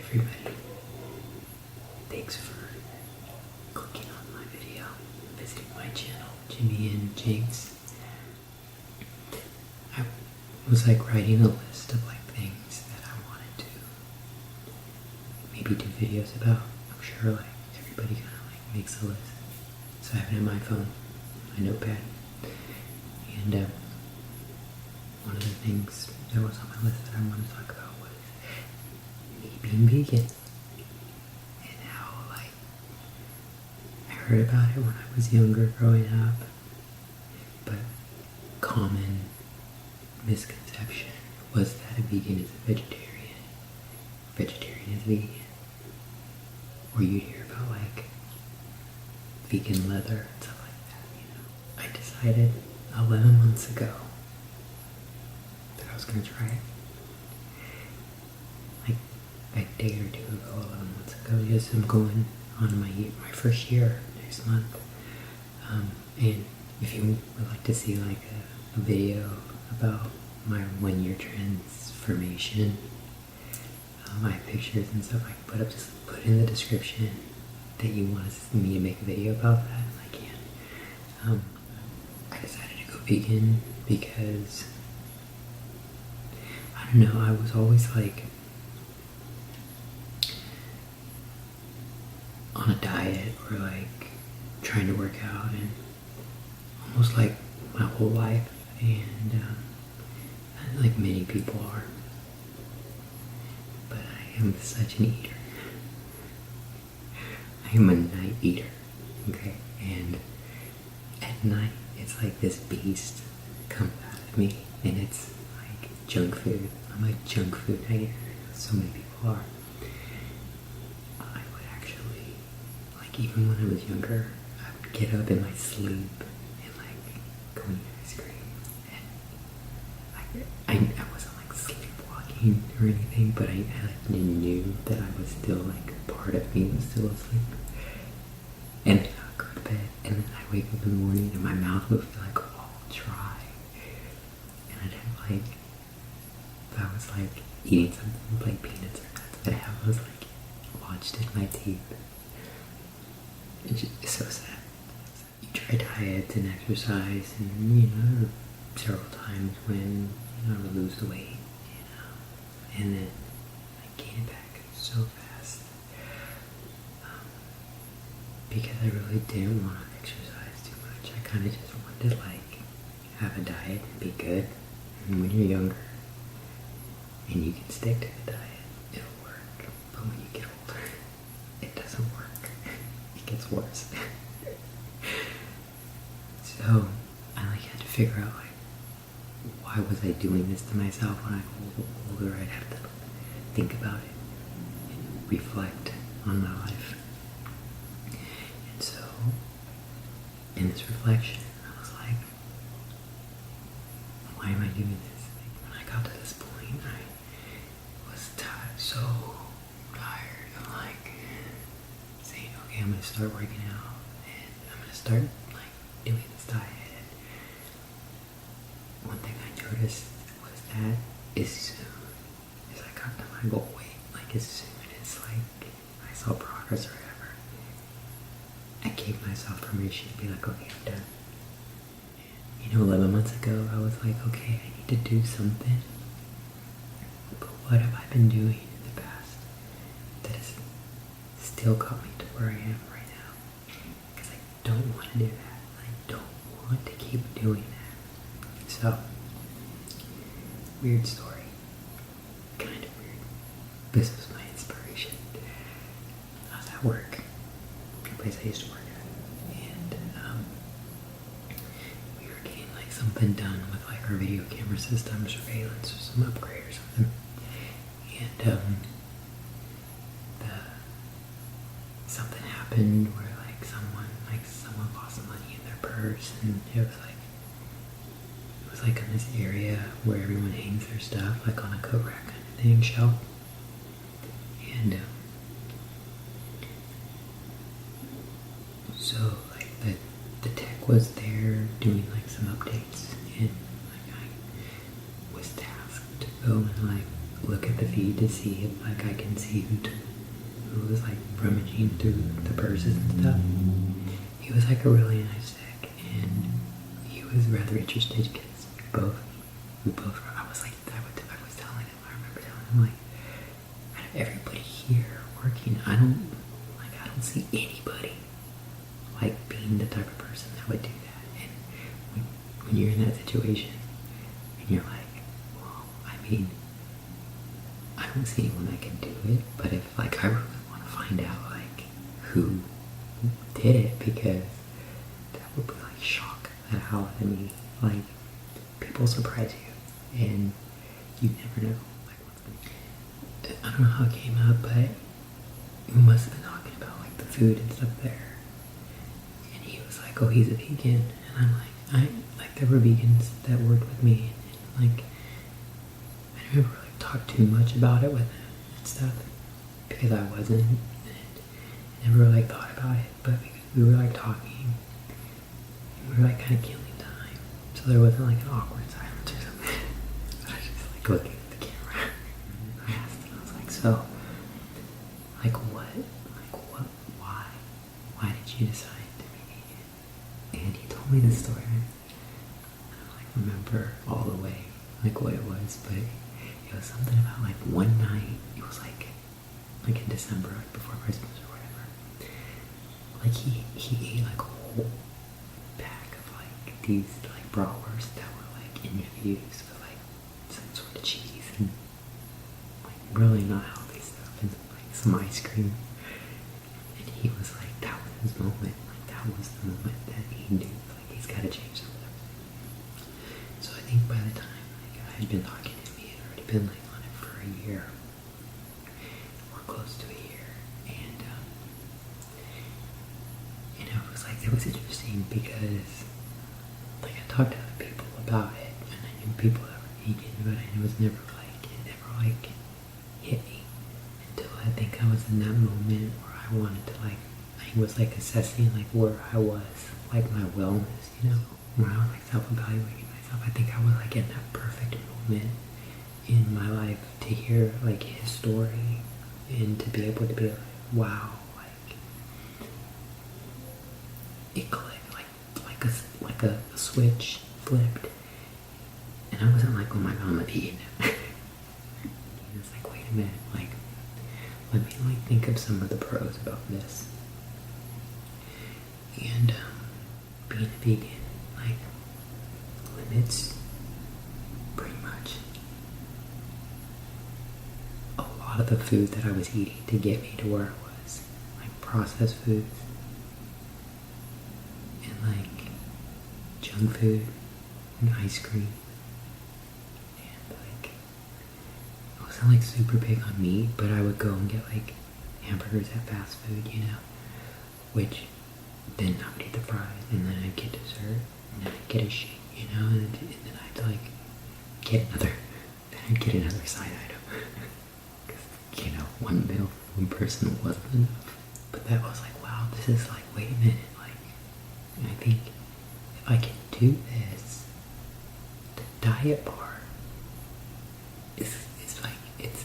everybody. Thanks for clicking on my video, visiting my channel, Jimmy and Jinx. I was like writing a list of like things that I wanted to maybe do videos about. I'm sure like everybody kind of like makes a list. So I have it in my phone, my notepad, and one of the things that was on my list that I wanted to talk about was me being vegan, and how like I heard about it when I was younger growing up, but common misconception was that a vegan is a vegetarian, vegetarian is vegan, or you'd hear about like vegan leather and stuff like that, you know. I decided 11 months ago that I was going to try it. Like a day or two ago, 11 months ago. Yes, I'm going on my first year next month. And if you would like to see like a video about my 1 year transformation, my pictures and stuff I can put up, just put in the description that you want me to make a video about that, and I can. I decided to go vegan because, I don't know, I was always like on a diet or like trying to work out, and almost like my whole life, and like many people are, but I am such an eater. I am a night eater, okay? And at night, it's like this beast comes out of me, and it's like junk food. I'm a junk food night eater. So many people are. I would actually, like even when I was younger, I would get up in my sleep and like go and eat ice cream. And I wasn't like sleepwalking or anything, but I like knew that I was still like part of me was still asleep. And then I would go to bed, and then I wake up in the morning and my mouth would feel like all dry. And I'd have like, if I was like eating something like peanuts or nuts, I'd have those like lodged in my teeth. It's so sad. You try diets and exercise, and you know, several times when I would lose the weight, you know, and then I gain it back so fast. Because I really didn't want to exercise too much. I kind of just wanted to like have a diet and be good. And when you're younger and you can stick to the diet, it'll work. But when you get older, it doesn't work. It gets worse. So I like had to figure out like, why was I doing this to myself? When I got older, I'd have to think about it and reflect on my life. And so, in this reflection, I was like, why am I doing this? Like, when I got to this point, I was so tired of like saying, okay, I'm gonna start working out, and I'm gonna start like doing this diet. One thing I noticed was that as soon as I got to my goal weight, like as soon as like I saw progress or whatever, I gave myself permission to be like, okay, I'm done. You know, 11 months ago, I was like, okay, I need to do something. But what have I been doing in the past that has still got me to where I am right now? Because I don't want to do that. I don't want to keep doing that. So, weird story. Kind of weird. This was my inspiration. I was at work. The place I used to work at. And we were getting like something done with like our video camera system, surveillance, or some upgrade or something. And something happened where like someone lost money in their purse, and it was like in this area where everyone hangs their stuff, like on a coat rack kind of thing, shelf. And so like the tech was there doing like some updates, and like I was tasked to go and like look at the feed need to see if like I can see who was like rummaging through the purses and stuff. He was like a really nice tech, and he was rather interested because we both. I was like, I was telling him. I remember telling him like, out of everybody here working, I don't see anybody like being the type of person that would do that. And when you're in that situation, and you're like, well, I mean, I don't see anyone that can do it, but if like I really want to find out like who did it, because that would be like shock at how out of me. Like, people surprise you, and you never know. Like, I don't know how it came up, but we must have been talking about like the food and stuff there. And he was like, "Oh, he's a vegan," and I'm like, there were vegans that worked with me, and like I never really talked too much about it with him and stuff because I wasn't, and I never really like thought about it. But because we were like talking, and we were like kind of killing time, so there wasn't like an awkward silence or something. So I was just like looking at the camera. I asked him, I was like, "So, like what, why did you decide to be vegan?" And he told me this story. I don't like remember all the way like what it was, but it was something about like one night. It was like in December, like before Christmas or whatever. Like he ate like a whole pack of like these like bratwursts that were like infused with like some sort of cheese and like really not healthy stuff, and like some ice cream. And he was like, that was his moment. Like that was the moment that he knew like he's got to change something. So I think by the time like I had been talking to him, he had already been like on it for a year, or close to a year, and you know, it was interesting because like I talked to other people about it, and I knew people that were vegan, but it never hit me until I think I was in that moment where I wanted to like, I was like assessing like where I was, like my wellness, you know, where I was like self-evaluating myself. I think I was like in that perfect moment in my life to hear like his story and to be able to be like, wow, like it clicked, like a switch flipped, and I wasn't like, oh my god, I'm a vegan. He was like, wait a minute, like let me like think of some of the pros about this. And being a vegan like limits pretty much a lot of the food that I was eating to get me to where I was, like processed foods and like junk food and ice cream. And like I wasn't like super big on meat, but I would go and get like hamburgers at fast food, you know, which then I would eat the fries, and then I'd get dessert, and then I'd get a shake, you know, and then I'd like get another side item. Because, you know, one meal for one person wasn't enough. But that was like, wow, this is like, wait a minute, like, I think if I can do this, the diet part is like, it's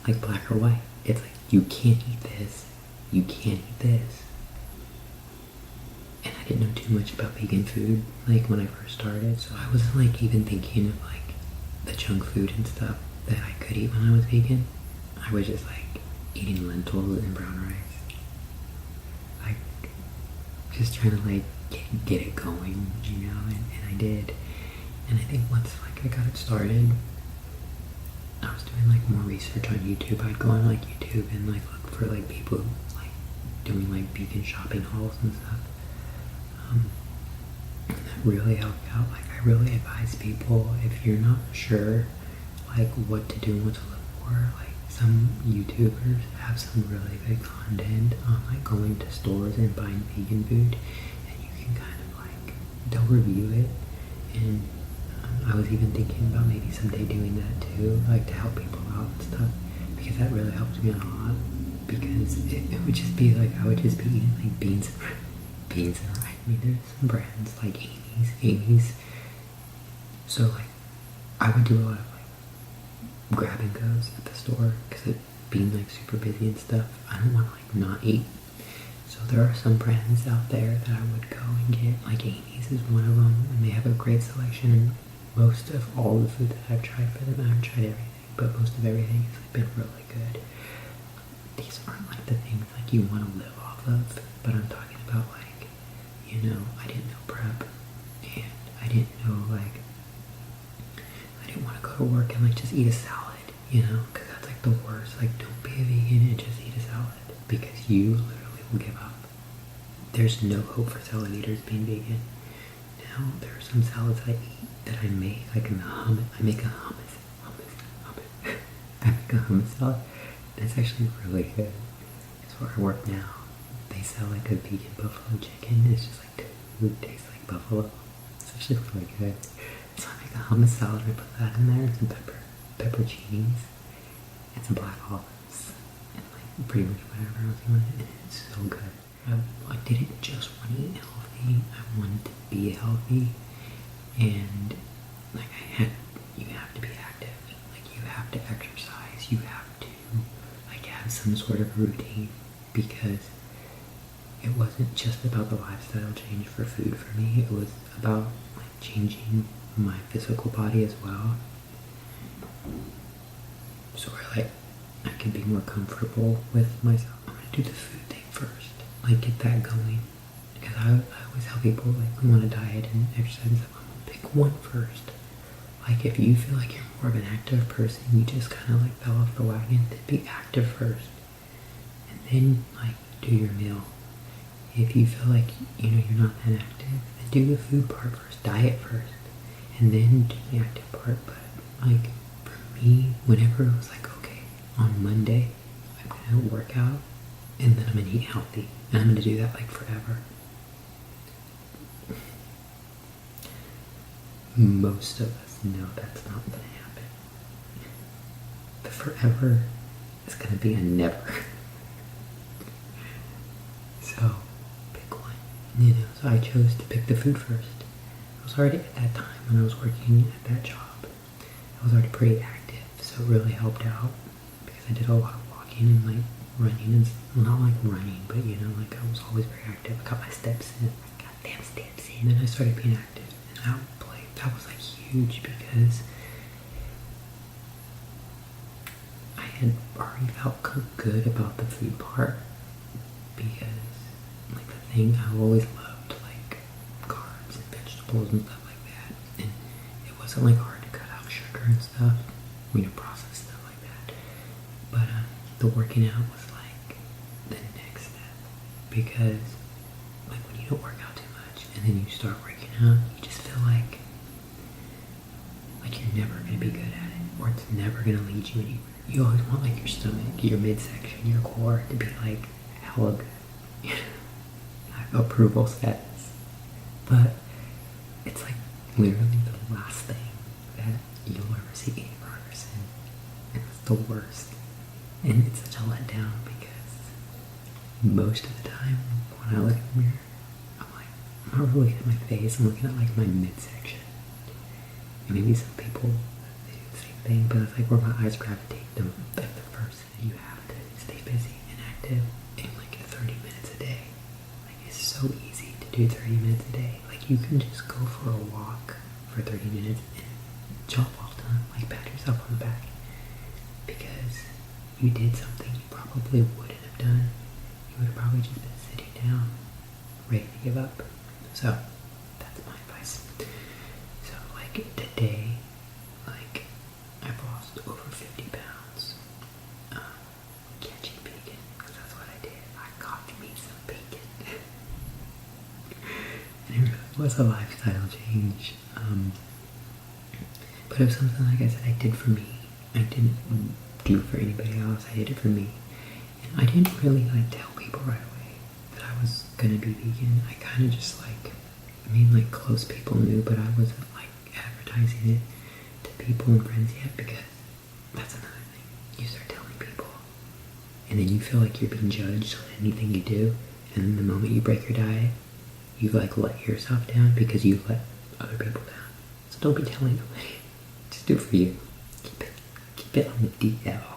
like black or white. It's like, you can't eat this, you can't eat this. And I didn't know too much about vegan food, like when I first started, so I wasn't like even thinking of like the junk food and stuff that I could eat when I was vegan. I was just like eating lentils and brown rice, like just trying to like get it going, you know, and I did. And I think once like I got it started, I was doing like more research on YouTube. I'd go on like YouTube and like look for like people like doing like vegan shopping hauls and stuff. And that really helped out. Like I really advise people, if you're not sure like what to do and what to look for, like some YouTubers have some really good content on like going to stores and buying vegan food, and you can kind of like, they'll review it. And I was even thinking about maybe someday doing that too, like to help people out and stuff, because that really helps me a lot. Because it would just be like, I would just be eating like beans and rice. I mean, there's some brands like Amy's. So like, I would do a lot of like grab and goes at the store because it being like super busy and stuff. I don't want to like not eat. So there are some brands out there that I would go and get. Like Amy's is one of them, and they have a great selection. And most of all the food that I've tried for them, I haven't tried everything, but most of everything has been really good. These aren't like the things like you want to live off of, but I'm talking about like, you know, I didn't know prep, and I didn't know like, I didn't want to go to work and like just eat a salad, you know, because that's like the worst. Like, don't be a vegan and just eat a salad because you literally will give up. There's no hope for salad eaters being vegan. Now there are some salads I eat that I make, like in the hummus. I make a hummus. I make a hummus salad. And it's actually really good. It's where I work now. They sell like a vegan buffalo chicken. It's just like food tastes like buffalo. It's actually really good. So I make a hummus salad. I put that in there and some pepperoncinis and some black olives and like pretty much whatever else you want. And it's so good. I didn't just want to eat healthy. I wanted to be healthy, and like you have to be active. Like you have to exercise. You have to like have some sort of routine because it wasn't just about the lifestyle change for food for me. It was about like changing my physical body as well. So I can be more comfortable with myself. I'm gonna do the food thing first. Like get that going. Because I always tell people like we want to diet and exercise and stuff. I'm gonna pick one first. Like if you feel like you're more of an active person, you just kind of like fell off the wagon, then be active first. And then like do your meal. If you feel like you know you're not that active, then do the food part first, diet first, and then do the active part. But like for me, whenever it was like, okay, on Monday I'm gonna work out and then I'm gonna eat healthy. And I'm gonna do that like forever. Most of us know that's not gonna happen. The forever is gonna be a never. So pick one. You know, so I chose to pick the food first. I was already at that time when I was working at that job. I was already pretty active, so it really helped out because I did a lot of walking and like running and well, not like running, but you know, like I was always very active. I got my steps in. I got damn steps in. And then I started being active, and that was like huge because I had already felt good about the food part because like the thing I always loved like carbs and vegetables and stuff like that, and it wasn't like hard to cut out sugar and stuff, you know, processed stuff like that. But the working out was like the next step because like when you don't work out too much and then you start working out, you just feel like you're never gonna be good at it, or it's never gonna lead you anywhere. You always want like your stomach, your midsection, your core to be like hella good. Approval status. But it's like literally the last thing that you'll ever see any progress in. And it's the worst. And it's such a letdown because most of the time when I look in the mirror, I'm not really looking at my face, I'm looking at like my midsection. And maybe some people they do the same thing, but it's like where my eyes gravitate to like the first thing. You have to stay busy and active in like 30 minutes a day. Like it's so easy to do 30 minutes a day. Like you can just go for a walk for 30 minutes and jump off time, like pat yourself on the back. Because you did something you probably wouldn't have done. You would have probably just been sitting down, ready to give up. So that's my advice. So like today, like I've lost over 50 pounds. Can't eat bacon because that's what I did. I got me some bacon. And it really was a lifestyle change. But it was something, like I said, I did for me. I didn't do for anybody else. I did it for me. And I didn't really like tell people right away that I was gonna be vegan. I kind of just like, like close people knew, but I wasn't like advertising it to people and friends yet because that's another thing. You start telling people and then you feel like you're being judged on anything you do, and then the moment you break your diet, you like let yourself down because you let other people down. So don't be telling nobody. Just do it for you. Keep keep it on the DL.